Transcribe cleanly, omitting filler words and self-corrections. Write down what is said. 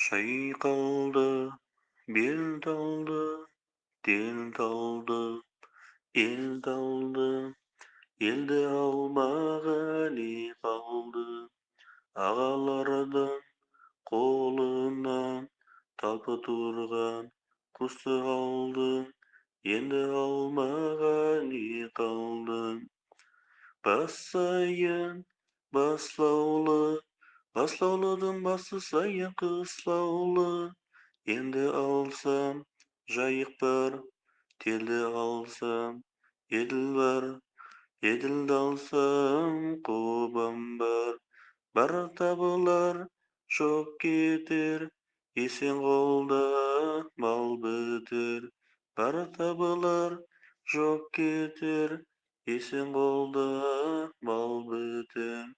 Шайқалды, бел талды, дел талды, ел талды, елді алмағали қалды. Ағалардың қолынан талпы тұрған құсты алды, енді алмағали қалды. Бас сайын баслаулы, баслаулыдың басы сайын қыслаулы. Енді алсам жайық бар, телді алсам еділ бар. Еділді алсам қобам бар. Бар табылар, жоқ кетер, есен қолда мал бітер. Бар табылар, жоқ кетер, есен қолда мал бітер.